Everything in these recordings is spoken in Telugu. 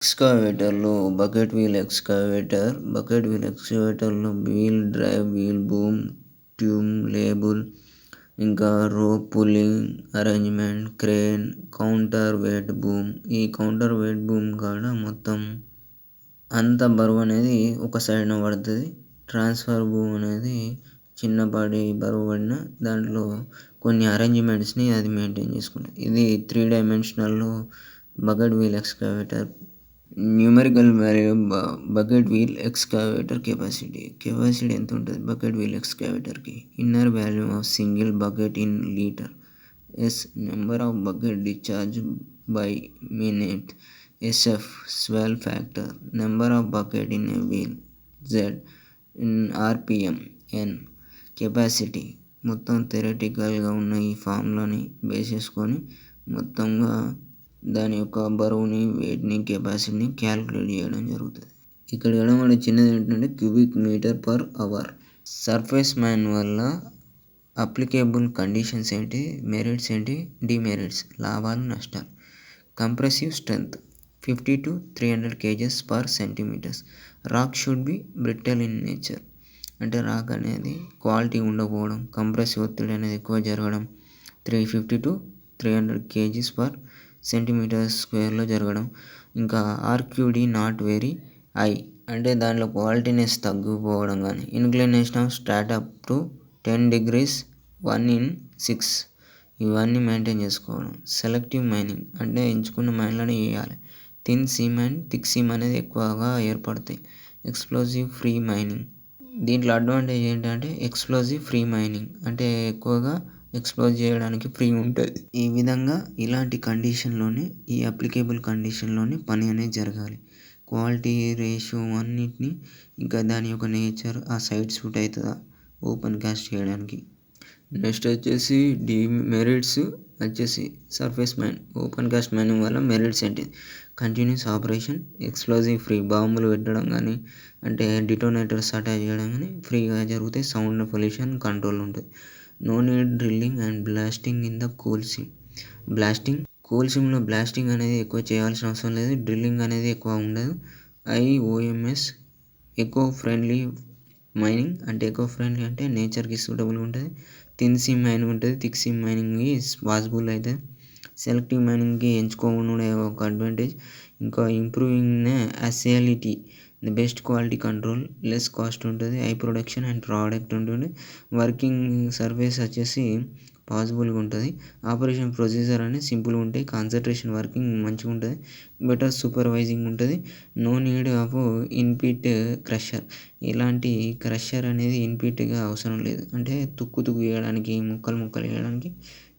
ఎక్స్‌కవేటర్‌లో బకెట్ వీల్ ఎక్స్‌కవేటర్‌లో wheel drive, wheel boom, tube label, ఇంకా rope pulling arrangement, crane, counter weight boom. ఈ కౌంటర్ వెయిట్ బూమ్ కాడ మొత్తం అంత బరువు అనేది ఒక సైడ్‌న పడుతుంది. ట్రాన్స్ఫర్ బూమ్ అనేది చిన్నపాటి బరువు పడిన దాంట్లో కొన్ని అరేంజ్‌మెంట్స్‌ని అది మెయింటైన్ చేసుకుంటుంది. ఇది 3 డైమెన్షనల్‌లో bucket wheel excavator. Numerical value bucket wheel excavator capacity ఎంత ఉంటుంది బకెట్ వీల్ ఎక్స్‌కవేటర్‌కి? Inner value of single bucket in litre. S number of bucket discharge by minute. SF swell factor. Number of bucket in a wheel. Z in RPM. N capacity. మొత్తం థియరిటికల్‌గా ఉన్న ఈ ఫార్ములాని బేస్ చేసుకొని మొత్తంగా దాని యొక్క బరువుని, వెయిట్‌ని, కెపాసిటీని క్యాలిక్యులేట్ చేయడం జరుగుతుంది. ఇక్కడ ఎడమబడి చిన్నది ఏంటంటే cubic metre per hour. Surface man వల్ల అప్లికేబుల్ కండిషన్స్ ఏంటి, మెరిట్స్ ఏంటి, డిమెరిట్స్, లాభాలు నష్టాలు. Compressive strength 50 to 300 kgs per centimeters. Rock should be brittle in nature. అంటే రాక్ అనేది క్వాలిటీ ఉండకపోవడం, కంప్రెసివ్ ఒత్తిడి అనేది ఎక్కువ జరగడం, 350 to 300 kgs per సెంటీమీటర్ స్క్వేర్లో జరగడం. ఇంకా RQD నాట్ వెరీ హై, అంటే దాంట్లో క్వాలిటీనెస్ తగ్గిపోవడం కానీ. Inclination of start up to 10 degrees 1 in 6, ఇవన్నీ మెయింటైన్ చేసుకోవడం. సెలెక్టివ్ మైనింగ్ అంటే ఎంచుకున్న మైన్లను వేయాలి. Thin seam and thick seam అనేది ఎక్కువగా ఏర్పడతాయి. Explosive free mining. దీంట్లో అడ్వాంటేజ్ ఏంటంటే ఎక్స్ప్లోజివ్ ఫ్రీ మైనింగ్ అంటే ఎక్కువగా ఎక్స్ప్లోజ్ చేయడానికి ఫ్రీ ఉంటుంది. ఈ విధంగా ఇలాంటి కండిషన్లోనే, ఈ అప్లికేబుల్ కండిషన్లోనే పని అనేది జరగాలి. క్వాలిటీ, రేషియో అన్నిటినీ, ఇంకా దాని యొక్క నేచర్, ఆ సైట్ సూట్ అవుతుందా ఓపెన్ కాస్ట్ చేయడానికి. నెక్స్ట్ వచ్చేసి డిమెరిట్స్ వచ్చేసి surface mine. Open cast mining వల్ల మెరిట్స్ ఏంటి? కంటిన్యూస్ ఆపరేషన్, ఎక్స్ప్లోజివ్ ఫ్రీ, బాంబులు పెట్టడం కానీ, అంటే డిటోనేటర్స్ అటాచ్ చేయడం కానీ ఫ్రీగా జరుగుతాయి. సౌండ్ పొల్యూషన్ కంట్రోల్ ఉంటుంది. No need drilling and blasting in the coal seam. Coal సీమ్లో బ్లాస్టింగ్ అనేది ఎక్కువ చేయాల్సిన అవసరం లేదు. డ్రిల్లింగ్ అనేది ఎక్కువ ఉండదు. IOMS eco friendly mining. అంటే ఎకో ఫ్రెండ్లీ అంటే నేచర్కి సూటబుల్గా ఉంటుంది. థిన్ సీమ్ మైనింగ్ ఉంటుంది, థిక్ సీమ్ మైనింగ్ పాసిబుల్ అవుతుంది. సెలెక్టివ్ మైనింగ్కి ఎంచుకోవడం ఒక అడ్వాంటేజ్. ఇంకా ఇంప్రూవింగ్ అసియాలిటీ, best quality control, less cost ఉంటుంది, హై ప్రొడక్షన్ అండ్ ప్రోడక్ట్ ఉంటుంది. వర్కింగ్ సర్ఫేస్ వచ్చేసి పాసిబుల్గా ఉంటుంది. ఆపరేషన్ ప్రొసీజర్ అనేది సింపుల్గా ఉంటాయి. కాన్సన్ట్రేషన్ వర్కింగ్ మంచిగా ఉంటుంది. బెటర్ సూపర్వైజింగ్ ఉంటుంది. No need of in pit crusher. ఇలాంటి క్రషర్ అనేది ఇన్పిట్గా అవసరం లేదు. అంటే తుక్కు వేయడానికి, ముక్కలు వేయడానికి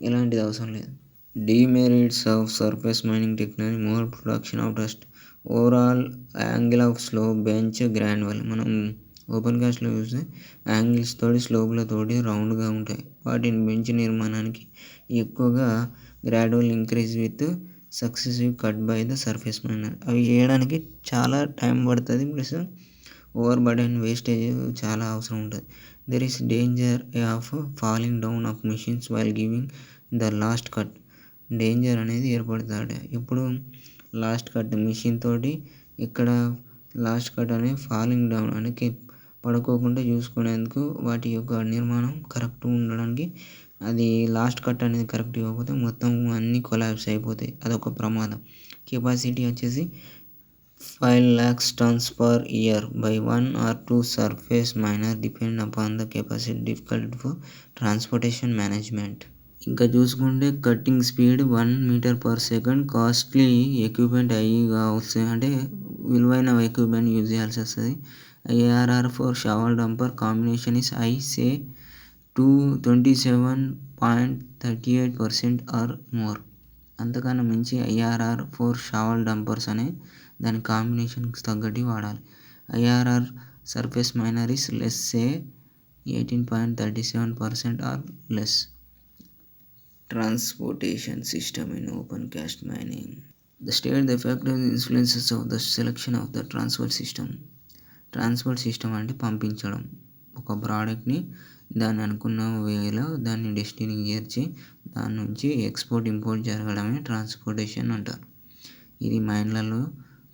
ఎలాంటిది అవసరం లేదు. Demerits of surface mining technology. More production of dust. Overall angle of slow bench granular. మనం ఓపెన్ కాస్ట్లో చూస్తే యాంగిల్స్ తోటి, స్లోపులతోటి రౌండ్గా ఉంటాయి. వాటిని బెంచ్ నిర్మాణానికి ఎక్కువగా gradual increase with successive cut by the surface miner. అవి చేయడానికి చాలా టైం పడుతుంది. ప్లస్ ఓవర్ బర్డెన్, వేస్టేజ్ చాలా అవసరం ఉంటుంది. There is danger of falling down of machines while giving the last cut. Danger అనేది ఏర్పడుతుంది. ఇప్పుడు లాస్ట్ కట్ మిషన్ తోటి ఇక్కడ లాస్ట్ కట్ అనేది ఫాలింగ్ డౌన్ అనేది పడుకోకుండా చూసుకునేందుకు వాటి యొక్క నిర్మాణం కరెక్ట్ ఉండడానికి. అది లాస్ట్ కట్ అనేది కరెక్ట్ ఇవ్వకపోతే మొత్తం అన్నీ కొలాప్స్ అయిపోతాయి. అదొక ప్రమాదం. కెపాసిటీ వచ్చేసి 5 lakhs tons per year by 1 or 2 surface miner depend upon the capacity. Difficult for transportation management. ఇంకా చూసుకుంటే cutting speed 1 meter per second. Costly equipment అయ్యిగా వస్తాయి, అంటే విలువైన ఎక్విప్మెంట్ యూజ్ చేయాల్సి వస్తుంది. IRR for shovel dumper combination is I say to 27.38% or more. అంతకన్నా మించి IRR ఫర్ షవల్ డంపర్స్ అనే దాని కాంబినేషన్కి తగ్గట్టు వాడాలి. IRR surface miner is less say 18.37% or less. Transportation system in open cast mining. The state the factor influences of the selection of the transport system. Transport system అంటే పంపించడం. ఒక ప్రోడక్ట్ని దాన్ని అనుకున్న వేలో దాన్ని డెస్టినీకి చేర్చి దాని నుంచి ఎక్స్పోర్ట్ ఇంపోర్ట్ జరగడమే ట్రాన్స్పోర్టేషన్ అంటారు. ఇది మైన్లలో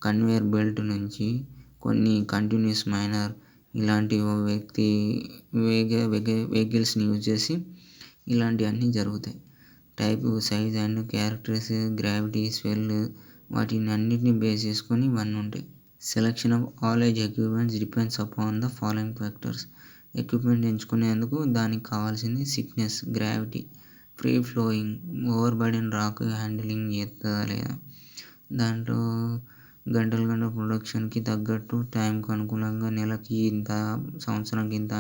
కన్వేయర్ బెల్ట్ నుంచి కొన్ని కంటిన్యూస్ మైనర్ ఇలాంటి వెహికల్స్ని యూజ్ చేసి ఇలాంటివన్నీ జరుగుతాయి. Type, size and characters, gravity, swell వాటిని అన్నిటిని బేస్ చేసుకొని ఇవన్నీ ఉంటాయి. Selection of all age equipments depends upon the following factors. Equipment ఎంచుకునేందుకు దానికి కావాల్సింది thickness, gravity, free flowing, over burden rock handling చేస్తుందా లేదా, దాంట్లో గంటలు ప్రొడక్షన్కి తగ్గట్టు టైంకు అనుకూలంగా నెలకి ఇంత, సంవత్సరానికి ఇంత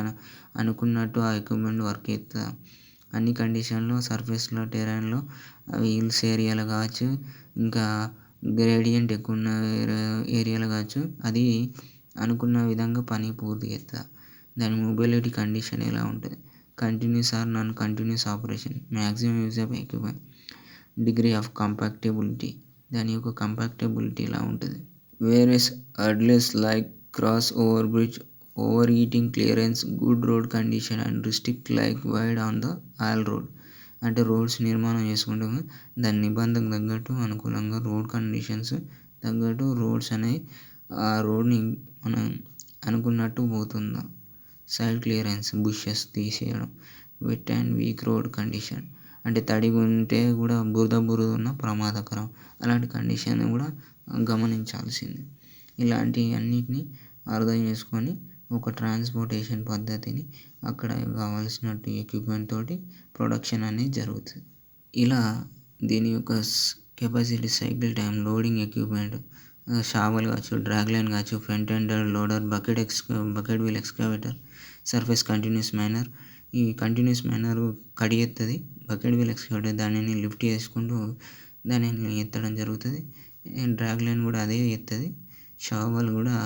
అనుకున్నట్టు ఆ ఎక్విప్మెంట్ వర్క్ చేస్తుందా, అన్ని కండిషన్లో సర్ఫేస్లో, టెరైన్లో, హిల్స్ ఏరియాలో కావచ్చు, ఇంకా గ్రేడియంట్ ఎక్కువ ఉన్న ఏరియాలో కావచ్చు, అది అనుకున్న విధంగా పని పూర్తి చేస్తుందా, దాని మొబిలిటీ కండిషన్ ఎలా ఉంటుంది, continuous or non continuous operation, maximum use of equipment, degree of compactability, దాని యొక్క కంపాక్టబిలిటీ ఎలా ఉంటుంది. Various hurdles like cross over bridge, over heating clearance, good road condition and restrict like wide on the all road. అంటే రోడ్స్ నిర్మాణం చేసుకుంటాము, దాని నిబంధనకు తగ్గట్టు అనుకూలంగా రోడ్ కండిషన్స్ తగ్గట్టు రోడ్స్ అనేవి ఆ రోడ్ని మనం అనుకున్నట్టు పోతుందా. సైడ్ క్లియరెన్స్, బుషెస్ తీసేయడం. Wet and weak road condition, అంటే తడిగా ఉంటే కూడా బురద ఉన్న ప్రమాదకరం, అలాంటి కండిషన్ కూడా గమనించాల్సింది. ఇలాంటి అన్నిటిని అర్థం చేసుకొని ఒక ట్రాన్స్పోర్టేషన్ పద్ధతిని అక్కడ కావాల్సినట్టు ఎక్విప్మెంట్ తోటి ప్రొడక్షన్ అనేది జరుగుతుంది. ఇలా దీని యొక్క capacity, cycle time, loading equipment, shovel కావచ్చు, డ్రాగ్ లైన్ కావచ్చు, front end loader, bucket wheel excavator, surface continuous miner. ఈ కంటిన్యూస్ మైనర్ కడిగెత్తది, బకెట్ వీల్ ఎక్స్కవేటర్ దానిని లిఫ్ట్ చేసుకుంటూ దానిని ఎత్తడం జరుగుతుంది. డ్రాగ్ లైన్ కూడా అదే ఎత్తది, షావల్ కూడా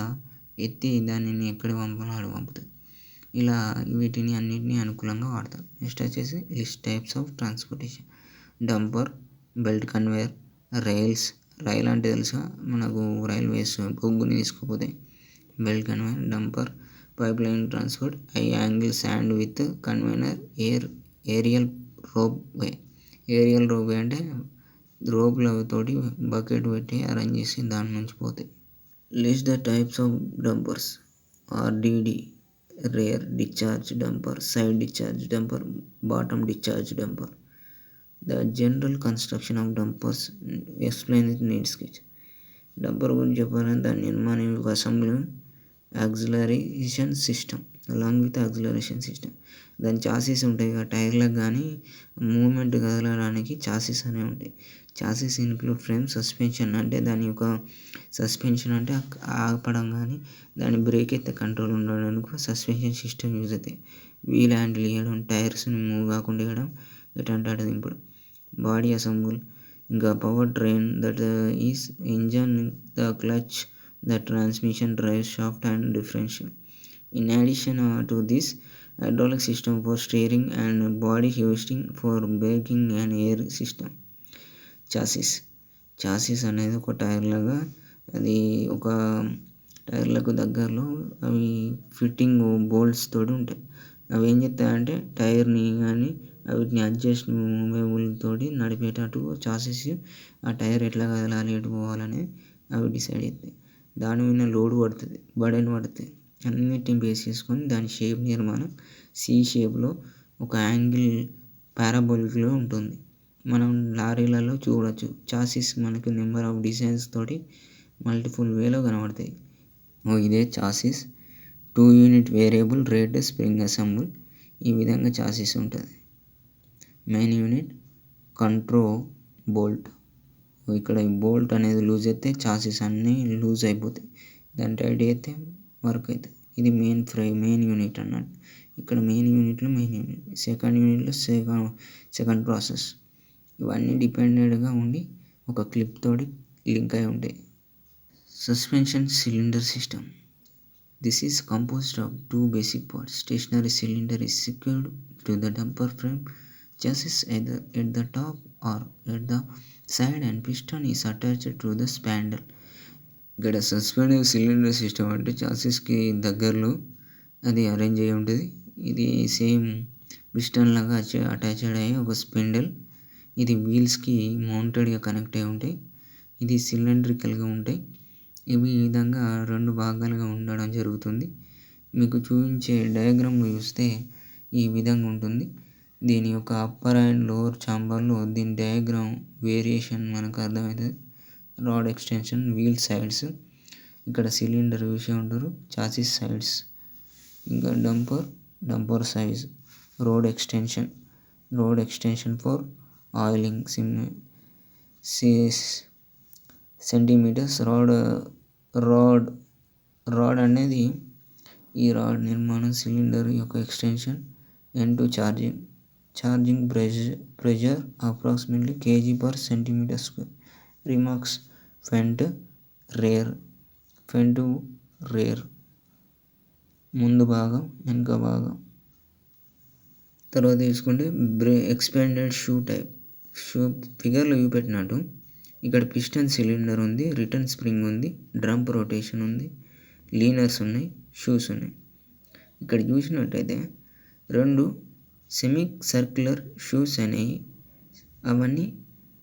ఎత్తి దానిని ఎక్కడ పంపాలో అక్కడ పంపుతుంది. ఇలా వీటిని అన్నిటినీ అనుకూలంగా వాడతారు. నెక్స్ట్ వచ్చేసి list types of transportation. Dumper, belt conveyor, rail అంటే తెలుసా మనకు, రైల్వేస్ బొగ్గుని తీసుకుపోతే belt conveyor. Dumper, pipe line transport, high angle sand with conveyor, aerial ropeway. Aerial ropeway అంటే రోప్లతోటి బకెట్ పెట్టి అరేంజ్ చేసి దాని నుంచి పోతాయి. List the types of dumpers. RDD, rear discharge dumper, side discharge dumper, bottom discharge dumper. The general construction of dumpers, explain it need sketch. Dumper గురించి చెప్పాలంటే దాని నిర్మాణం యొక్క assembly, acceleration system, along with acceleration system. దాని చాసీస్ ఉంటాయి, ఆ టైర్లకు కానీ మూమెంట్ కదలడానికి చాసీస్ అనేవి ఉంటాయి. చాసీస్ ఇన్క్లూడ్ ఫ్రేమ్, సస్పెన్షన్ అంటే దాని యొక్క సస్పెన్షన్ అంటే ఆపడం కానీ దాని బ్రేక్ అయితే కంట్రోల్ ఉండడానికి సస్పెన్షన్ సిస్టమ్ యూజ్ అవుతాయి. వీల్ హ్యాండిల్ చేయడం, టైర్స్ని మూవ్ కాకుండా చేయడం, ఎటువంటి అటు దింపడం. బాడీ అసెంబుల్, ఇంకా power train, that is engine, the clutch, the transmission, drive shaft and differential. In addition to this, hydraulic system for steering and body hoisting for braking and air system. Chassis అనేది ఒక టైర్ లాగా, అది ఒక టైర్లకు దగ్గరలో అవి ఫిట్టింగ్ బోల్ట్స్ తోటి ఉంటాయి. అవి ఏం చేస్తాయంటే టైర్ని కానీ వీటిని అడ్జస్ట్ మూవేబుల్ తోటి నడిపేటట్టు చాసిస్ ఆ టైర్ ఎట్లా కదలాలి, ఎటు పోవాలని అవి డిసైడ్ అవుతాయి. దాని మీద లోడ్ పడుతుంది, బర్డెన్ పడుతుంది, అన్నిటిని బేస్ చేసుకొని దాని షేప్ నిర్మాణం సి షేప్లో ఒక యాంగిల్ పారాబోలిక్లో ఉంటుంది. మనం లారీలలో చూడవచ్చు చాసిస్ మనకు నెంబర్ ఆఫ్ డిజైన్స్ తోటి మల్టిపుల్ వేలో కనబడతాయి. ఇదే chassis. 2 unit variable rate spring assemble, ఈ విధంగా చాసిస్ ఉంటుంది. మెయిన్ యూనిట్ కంట్రోల్ బోల్ట్, ఇక్కడ ఈ బోల్ట్ అనేది లూజ్ అయితే చాసిస్ అన్నీ లూజ్ అయిపోతాయి, దాన్ని టైట్ అయితే వర్క్ అవుతుంది. ఇది మెయిన్ యూనిట్ అన్నట్టు. ఇక్కడ మెయిన్ యూనిట్లో సెకండ్ యూనిట్లో సెకండ్ ప్రాసెస్. ఇవన్నీ డిపెండెంట్గా ఉండి ఒక క్లిప్ తోటి లింక్ అయి ఉంటాయి. Suspension cylinder system. This is composed of 2 basic parts. Stationary cylinder is secured to the dumper frame chassis either at the top or at the side and piston is attached to the spindle. ఇక్కడ సస్పెండెడ్ సిలిండర్ సిస్టమ్ అంటే చాసిస్కి దగ్గరలో అది అరేంజ్ అయ్యి ఉంటుంది. ఇది సేమ్ పిస్టన్ లాగా అటాచ్డ్ అయ్యి ఒక స్పిండిల్, ఇది వీల్స్కి మౌంటెడ్గా కనెక్ట్ అయి ఉంటాయి. ఇది సిలిండ్రికల్గా ఉంటాయి. ఇవి ఈ విధంగా 2 భాగాలుగా ఉండడం జరుగుతుంది. మీకు చూపించే డయాగ్రామ్‌లో చూస్తే ఈ విధంగా ఉంటుంది. దీని యొక్క అప్పర్ అండ్ లోవర్ చాంబర్‌లో దీని డయాగ్రామ్ వేరియేషన్ మనకు అర్థమవుతది. రాడ్ ఎక్స్టెన్షన్, వీల్ సైడ్స్, ఇక్కడ సిలిండర్ చూసే ఉంటారు, చాసిస్ సైడ్స్, ఇంకా damper size, road extension for oiling centimetres. Rod అనేది ఈ రాడ్ నిర్మాణం, సిలిండర్ యొక్క extension, N2 charging pressure approximately kg/cm². Remarks front rear, ముందు భాగం, వెనుక భాగం. తర్వాత తీసుకుంటే ఎక్స్పాండెడ్ షూ టైప్. ఫిగర్లో చూపెట్టినట్టు ఇక్కడ పిస్టన్ సిలిండర్ ఉంది, రిటర్న్ స్ప్రింగ్ ఉంది, డ్రమ్ రొటేషన్ ఉంది, లీనర్స్ ఉన్నాయి, షూస్ ఉన్నాయి. ఇక్కడ చూసినట్టయితే 2 సెమీ సర్క్యులర్ షూస్ అనేవి, అవన్నీ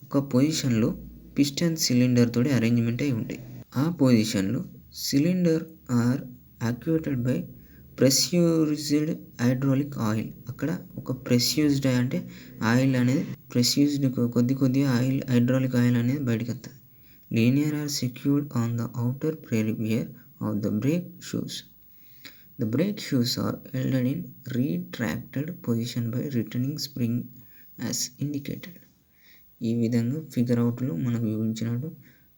ఒక పొజిషన్లో పిస్టన్ సిలిండర్ తోటి అరేంజ్మెంట్ అయి ఉంటాయి. ఆ పొజిషన్లో cylinder are actuated by pressurised hydraulic oil. అక్కడ ఒక ప్రెస్యూజ్డ్ అంటే ఆయిల్ అనేది కొద్ది ఆయిల్, హైడ్రాలిక్ ఆయిల్ అనేది బయటకు వస్తుంది. Linear are secured on the outer perimeter of the brake shoes. The brake shoes are held in retracted position by returning spring as indicated. ఈ విధంగా ఫిగర్ అవుట్లో మనకు వివరించినట్టు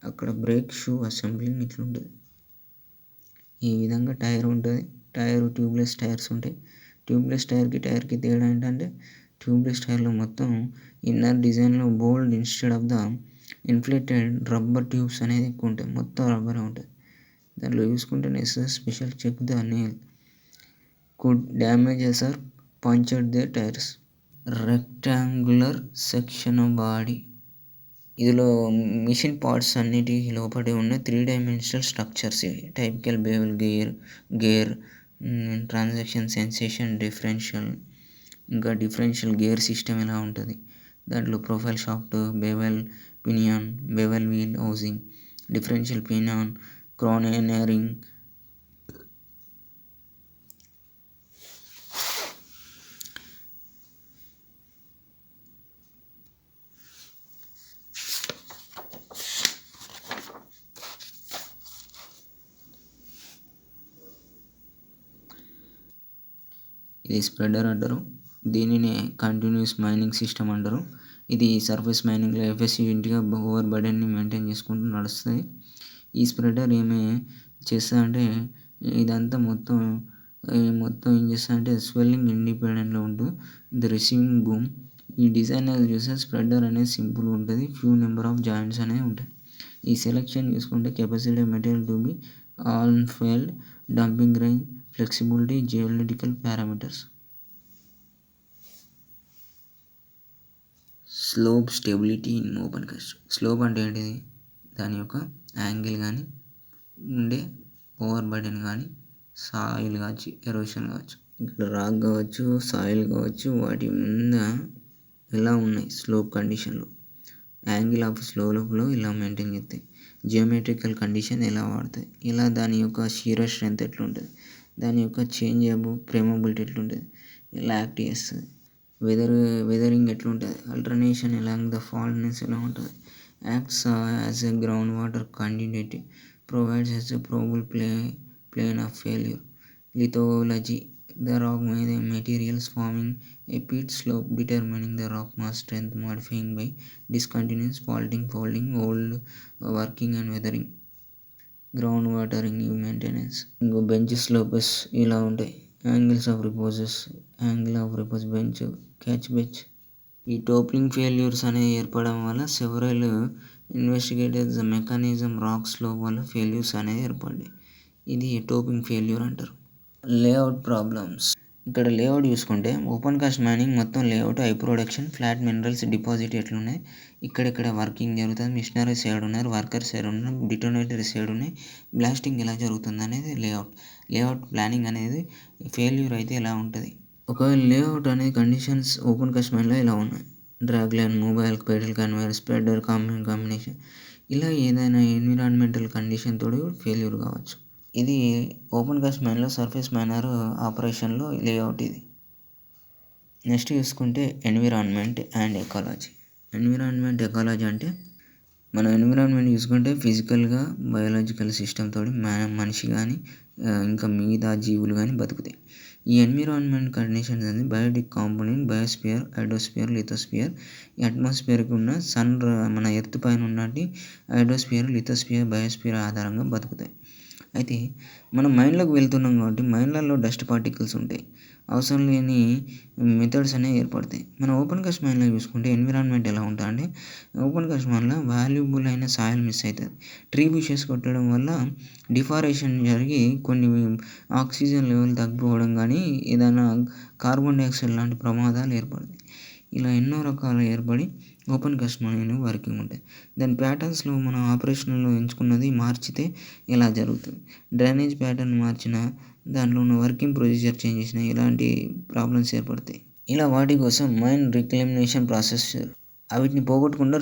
అక్కడ బ్రేక్ షూ అసెంబ్లింగ్ ఇట్లుంటుంది. ఈ విధంగా టైర్ ఉంటుంది. ట్యూబ్లెస్ టైర్స్ ఉంటాయి. ట్యూబ్లెస్ టైర్కి తేడా ఏంటంటే ట్యూబ్లెస్ టైర్లో మొత్తం ఇన్నర్ డిజైన్లో bold instead of the inflated rubber tubes అనేది ఎక్కువ ఉంటాయి. మొత్తం రబ్బరే ఉంటుంది. దాంట్లో చూసుకుంటే special check the nail could damages or punctured the tyres. Rectangular section body. ఇందులో మిషన్ పార్ట్స్ అన్నిటి లోపడి ఉన్న 3-dimensional స్ట్రక్చర్స్ ఇవి. Typical bevel gear, transaction sensation ఇంకా డిఫరెన్షియల్ గేర్ సిస్టమ్ ఎలా ఉంటుంది. దాంట్లో profile shaft, bevel pinion, bevel wheel housing, differential పినియాన్, క్రోనెనరింగ్, ఇది స్ప్రెడర్ అంటారు. దీనినే కంటిన్యూస్ మైనింగ్ సిస్టమ్ అంటారు. ఇది సర్ఫేస్ మైనింగ్లో ఎఫిషియెంట్గా ఓవర్ బర్డెన్ని మెయింటైన్ చేసుకుంటూ నడుస్తుంది. ఈ స్ప్రెడర్ ఏమి చేస్తుందంటే ఇదంతా మొత్తం ఏం చేస్తుందంటే స్వెల్లింగ్ ఇండిపెండెంట్లో ఉంటుంది. The receiving boom. ఈ డిజైన్ చూస్తే స్ప్రెడర్ అనేది సింపుల్గా ఉంటుంది. ఫ్యూ నెంబర్ ఆఫ్ జాయింట్స్ అనేవి ఉంటాయి. ఈ సెలెక్షన్ చూసుకుంటే capacity material to be on failed, dumping range, flexibility, geometrical parameters. Slope stability in open cost. Slope అంటే ఏంటిది? దాని యొక్క యాంగిల్ కానీ, ఉండే ఓవర్ బర్డెన్ కానీ, సాయిల్ కావచ్చు, ఎరోషన్ కావచ్చు, ఇక్కడ రాక్ కావచ్చు, సాయిల్ కావచ్చు, వాటి ముంద ఎలా ఉన్నాయి స్లోప్ కండిషన్లో, యాంగిల్ ఆఫ్ స్లోప్లో ఇలా మెయింటైన్ చేస్తాయి. జియోమెట్రికల్ కండిషన్ ఎలా వాడతాయి, ఇలా దాని యొక్క షీర్ స్ట్రెంత్ ఎట్లుంటుంది, దాని యొక్క చేంజబుల్ ప్రేమబిలిటీ ఎట్లుంటుంది, ఎలా యాక్ట్ చేస్తుంది, వెదరింగ్ ఎట్లుంటుంది, అల్టర్నేషన్ ఎలాంగ్ ద ఫాల్ట్నెస్ ఎలా ఉంటుంది, acts as a ground water continuity, provides as a probable plane of failure. Lithology. The rock materials forming a pit slope, determining the rock mass strength, modifying by discontinuous faulting, folding, old working and weathering. Ground watering maintenance. ఇంకో బెంచ్ స్లోపస్ ఇలా ఉంటాయి. Angle of repose bench, catch bench. ఈ టోప్లింగ్ ఫెయిల్యూర్స్ అనేవి ఏర్పడడం వల్ల several investigated the mechanism rock slope వల్ల ఫెయిల్యూర్స్ అనేవి ఏర్పడ్డాయి. ఇది టోపింగ్ ఫెయిల్యూర్ అంటారు. Layout problems. ఇక్కడ లేఅవుట్ చూసుకుంటే ఓపెన్ కాస్ట్ మైనింగ్ మొత్తం layout, high production, flat minerals deposit ఎట్లున్నాయి, ఇక్కడెక్కడ వర్కింగ్ జరుగుతుంది, మిషనరీ సైడ్ ఉన్నారు, వర్కర్ సైడ్ ఉన్నారు, డిటోనేటర్ సైడ్ ఉన్నాయి, బ్లాస్టింగ్ ఎలా జరుగుతుంది అనేది లేఅవుట్ ప్లానింగ్ అనేది ఫెయిల్యూర్ అయితే ఎలా ఉంటుంది. ఒకవేళ లేఅవుట్ అనేది కండిషన్స్ ఓపెన్ కాస్ట్ మైన్లో ఇలా ఉన్నాయి. Drag line, mobile, pedal conveyor, spreader combination. ఇలా ఏదైనా ఎన్విరాన్మెంటల్ కండిషన్ తోటి ఫెయిల్యూర్ కావచ్చు. ఇది ఓపెన్ కాస్ట్ మైన్‌లో సర్ఫేస్ మైనర్ ఆపరేషన్‌లో లేఅవుట్ ఇది. నెక్స్ట్ చూసుకుంటే environment and ecology. Environment ecology అంటే మన ఎన్విరాన్మెంట్ చూసుకుంటే ఫిజికల్‌గా బయోలాజికల్ సిస్టమ్ తోటి మనిషి కానీ ఇంకా మిగతా జీవులు కానీ బతుకుతాయి. ఈ ఎన్విరాన్మెంట్ కండిషన్స్ అనేది biotic component biosphere, hydrosphere, lithosphere. ఈ అట్మాస్ఫియర్‌కి ఉన్న మన ఎర్త్ పైన ఉన్నటి హైడ్రోస్ఫియర్, లిథోస్ఫియర్, బయోస్ఫియర్ ఆధారంగా బతుకుతాయి. అయితే మనం మైన్‌లోకి వెళ్తున్నాం కాబట్టి మైన్‌లలో డస్ట్ పార్టికల్స్ ఉంటాయి. అవసరం లేని మెథడ్స్ అనేవి ఏర్పడతాయి. మనం ఓపెన్ కాస్ట్ మైన్‌లో చూసుకుంటే ఎన్విరాన్మెంట్ ఎలా ఉంటదంటే ఓపెన్ కాస్ట్ మైన్‌లో వాల్యుబుల్ అయిన సాయిల్ మిస్ అవుతుంది. ట్రీ బుషెస్ కొట్టడం వల్ల డిఫారెషన్ జరిగి కొన్ని ఆక్సిజన్ లెవెల్ తగ్గిపోవడం కానీ ఏదైనా కార్బన్ డయాక్సైడ్ లాంటి ప్రమాదాలు ఏర్పడతాయి. ఇలా ఎన్నో రకాలు ఏర్పడి ఓపెన్ కాస్ట్ మైన్ వర్కింగ్ ఉంటాయి. దాని ప్యాటర్న్స్‌లో మనం ఆపరేషనల్‌లో ఎంచుకున్నది మార్చితే ఇలా జరుగుతుంది. డ్రైనేజ్ ప్యాటర్న్ మార్చినా దాంట్లో ఉన్న వర్కింగ్ ప్రొసీజర్ చేంజ్ చేసినా ఇలాంటి ప్రాబ్లమ్స్ ఏర్పడతాయి. ఇలా వాటి కోసం మైన్ రిక్లమేషన్ ప్రాసెస్ వీటిని పోగొట్టకుండా